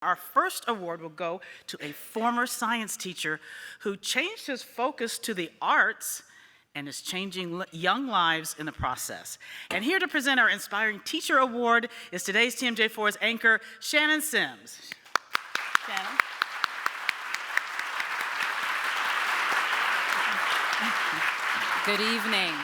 Our first award will go to a former science teacher who changed his focus to the arts and is changing young lives in the process. And here to present our Inspiring Teacher Award is today's TMJ4's anchor, Shannon Sims. Shannon. Good evening.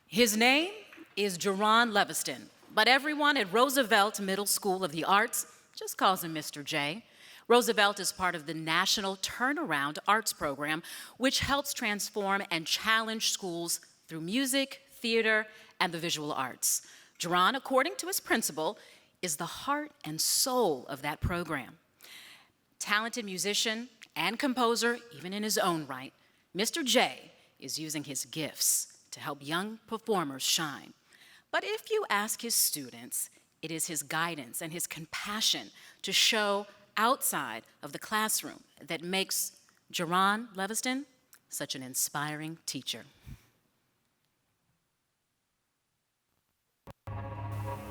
His name is Leveston, but everyone at Roosevelt Middle School of the Arts just calls him Mr. J. Roosevelt is part of the National Turnaround Arts Program, which helps transform and challenge schools through music, theater, and the visual arts. Jerron, according to his principal, is the heart and soul of that program. Talented musician and composer, even in his own right, Mr. J is using his gifts to help young performers shine. But if you ask his students, it is his guidance and his compassion to show outside of the classroom that makes Jerron Leveston such an inspiring teacher.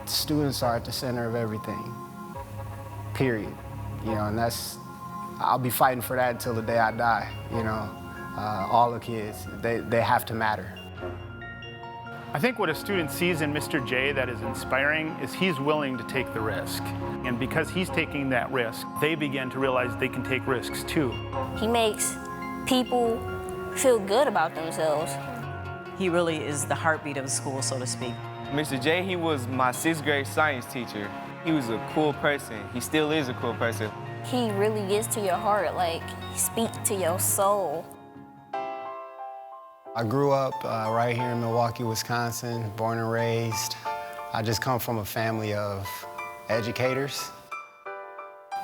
Students are at the center of everything, period. And I'll be fighting for that until the day I die, all the kids, they have to matter. I think what a student sees in Mr. J that is inspiring is he's willing to take the risk. And because he's taking that risk, they begin to realize they can take risks too. He makes people feel good about themselves. He really is the heartbeat of the school, so to speak. Mr. J, he was my 6th grade science teacher. He was a cool person. He still is a cool person. He really gets to your heart, he speaks to your soul. I grew up right here in Milwaukee, Wisconsin, born and raised. I just come from a family of educators.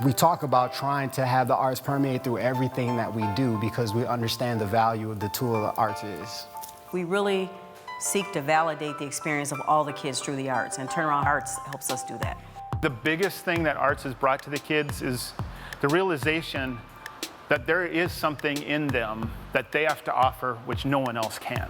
We talk about trying to have the arts permeate through everything that we do because we understand the value of the tool that arts is. We really seek to validate the experience of all the kids through the arts, and Turnaround Arts helps us do that. The biggest thing that arts has brought to the kids is the realization that there is something in them that they have to offer which no one else can.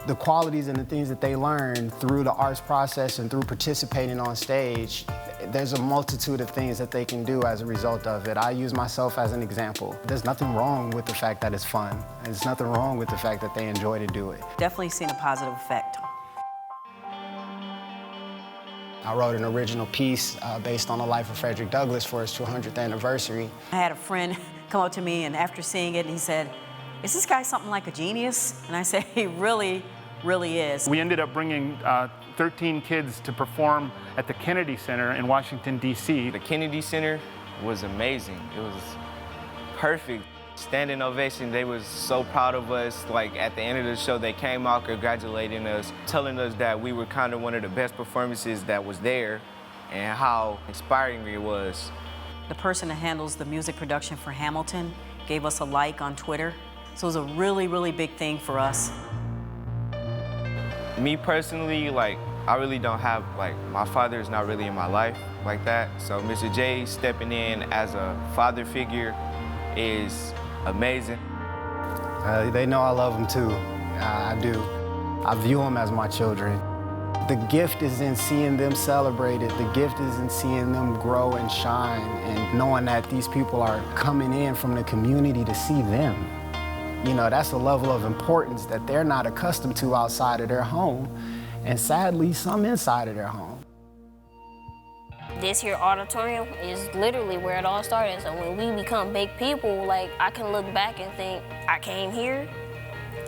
The qualities and the things that they learn through the arts process and through participating on stage, there's a multitude of things that they can do as a result of it. I use myself as an example. There's nothing wrong with the fact that it's fun. There's nothing wrong with the fact that they enjoy to do it. Definitely seen a positive effect. I wrote an original piece based on the life of Frederick Douglass for his 200th anniversary. I had a friend come up to me, and after seeing it, he said, "Is this guy something like a genius?" And I said, he really, really is. We ended up bringing 13 kids to perform at the Kennedy Center in Washington, D.C. The Kennedy Center was amazing. It was perfect. Standing ovation, they was so proud of us. At the end of the show, they came out congratulating us, telling us that we were kind of one of the best performances that was there and how inspiring it was. The person that handles the music production for Hamilton gave us a like on Twitter. So it was a really, really big thing for us. Me personally, I really don't have, my father is not really in my life like that. So Mr. J stepping in as a father figure is amazing. They know I love them too. I do. I view them as my children. The gift is in seeing them celebrated. The gift is in seeing them grow and shine and knowing that these people are coming in from the community to see them. That's a level of importance that they're not accustomed to outside of their home, and sadly, some inside of their home. This here auditorium is literally where it all started. So when we become big people, I can look back and think, I came here,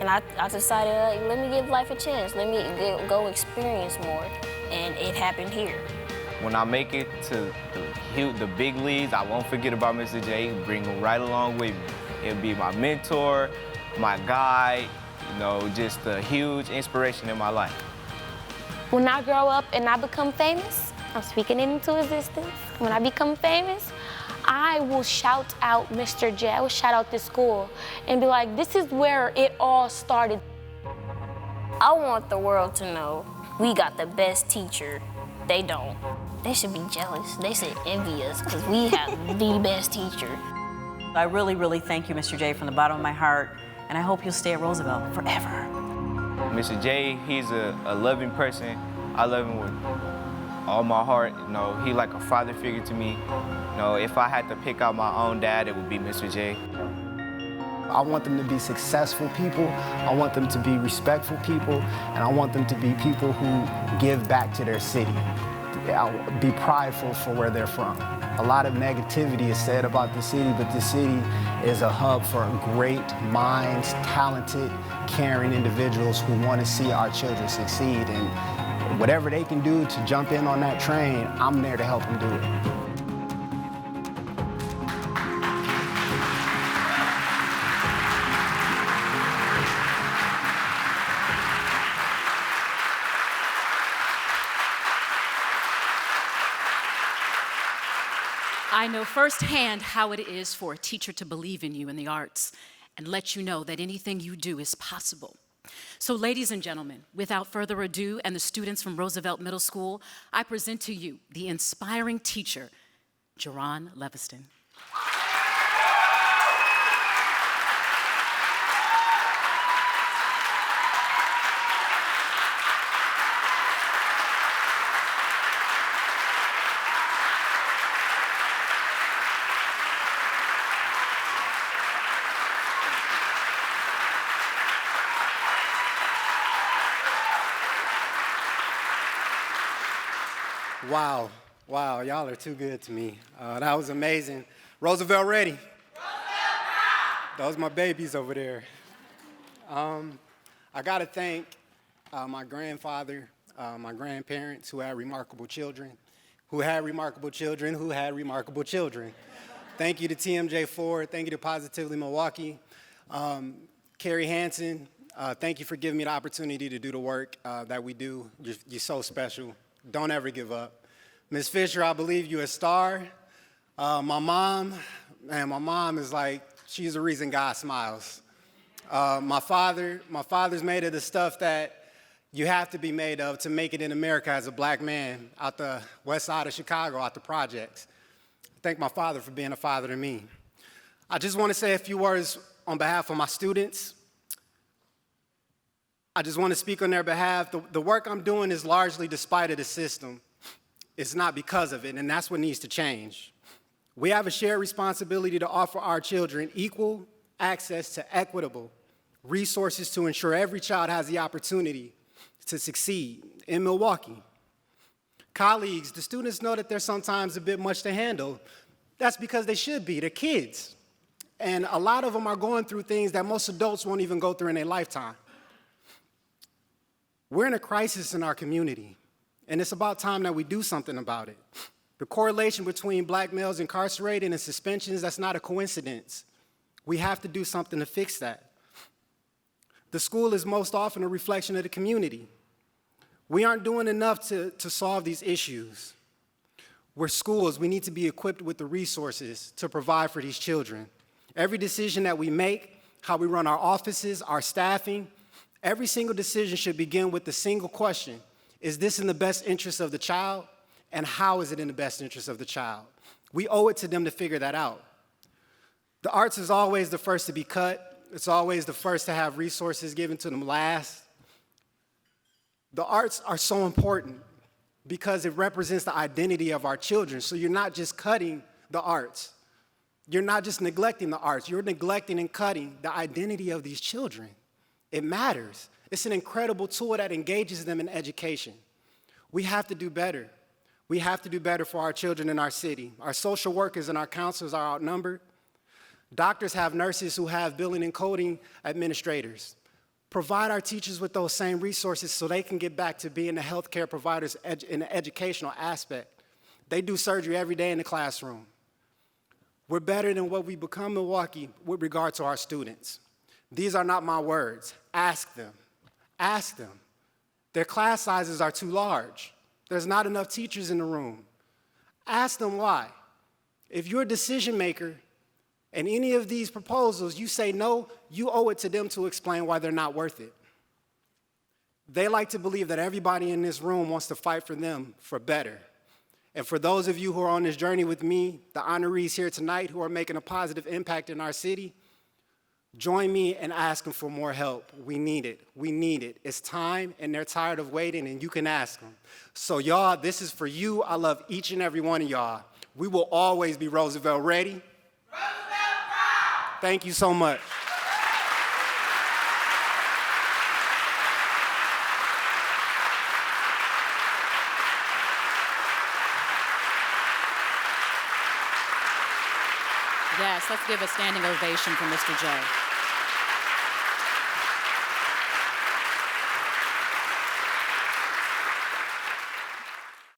and I decided, let me give life a chance. Let me go experience more, and it happened here. When I make it to the big leagues, I won't forget about Mr. J. Bring him right along with me. He'll be my mentor, my guide, just a huge inspiration in my life. When I grow up and I become famous, I'm speaking it into existence. When I become famous, I will shout out Mr. J. I will shout out this school and be like, this is where it all started. I want the world to know we got the best teacher. They don't. They should be jealous. They should envy us because we have the best teacher. I really, really thank you, Mr. J, from the bottom of my heart, and I hope you'll stay at Roosevelt forever. Mr. J, he's a loving person. I love him with all my heart. You know, he like a father figure to me. You know, if I had to pick out my own dad, it would be Mr. J. I want them to be successful people, I want them to be respectful people, and I want them to be people who give back to their city. Be prideful for where they're from. A lot of negativity is said about the city, but the city is a hub for great minds, talented, caring individuals who want to see our children succeed. And whatever they can do to jump in on that train, I'm there to help them do it. I know firsthand how it is for a teacher to believe in you in the arts and let you know that anything you do is possible. So, ladies and gentlemen, without further ado, and the students from Roosevelt Middle School, I present to you the inspiring teacher, Jerron Leveston. Wow, wow, y'all are too good to me. That was amazing. Roosevelt ready? Roosevelt! Those are my babies over there. I gotta thank my grandfather, my grandparents who had remarkable children, who had remarkable children, who had remarkable children. Thank you to TMJ Ford, thank you to Positively Milwaukee. Carrie Hansen, thank you for giving me the opportunity to do the work that we do. You're so special. Don't ever give up. Ms. Fisher, I believe you're a star. My mom is like, she's the reason God smiles. My father's made of the stuff that you have to be made of to make it in America as a black man out the west side of Chicago, out the projects. Thank my father for being a father to me. I just want to say a few words on behalf of my students. I just want to speak on their behalf. The work I'm doing is largely despite of the system. It's not because of it, and that's what needs to change. We have a shared responsibility to offer our children equal access to equitable resources to ensure every child has the opportunity to succeed in Milwaukee. Colleagues, the students know that they're sometimes a bit much to handle. That's because they should be. They're kids. And a lot of them are going through things that most adults won't even go through in their lifetime. We're in a crisis in our community, and it's about time that we do something about it. The correlation between black males incarcerated and suspensions, that's not a coincidence. We have to do something to fix that. The school is most often a reflection of the community. We aren't doing enough to solve these issues. We're schools, we need to be equipped with the resources to provide for these children. Every decision that we make, how we run our offices, our staffing, every single decision should begin with the single question: is this in the best interest of the child, and how is it in the best interest of the child? We owe it to them to figure that out. The arts is always the first to be cut. It's always the first to have resources given to them last. The arts are so important because it represents the identity of our children. So you're not just cutting the arts. You're not just neglecting the arts. You're neglecting and cutting the identity of these children. It matters. It's an incredible tool that engages them in education. We have to do better. We have to do better for our children in our city. Our social workers and our counselors are outnumbered. Doctors have nurses who have billing and coding administrators. Provide our teachers with those same resources so they can get back to being the healthcare providers in the educational aspect. They do surgery every day in the classroom. We're better than what we become in Milwaukee with regard to our students. These are not my words. Ask them. Ask them. Their class sizes are too large. There's not enough teachers in the room. Ask them why. If you're a decision maker and any of these proposals, you say no, you owe it to them to explain why they're not worth it. They like to believe that everybody in this room wants to fight for them for better. And for those of you who are on this journey with me, the honorees here tonight who are making a positive impact in our city, Join me in asking for more help. We need it. We need it. It's time, and they're tired of waiting, and you can ask them. So y'all, this is for you. I love each and every one of y'all. We will always be Roosevelt ready. Roosevelt proud. Thank you so much. Yes, let's give a standing ovation for Mr. J.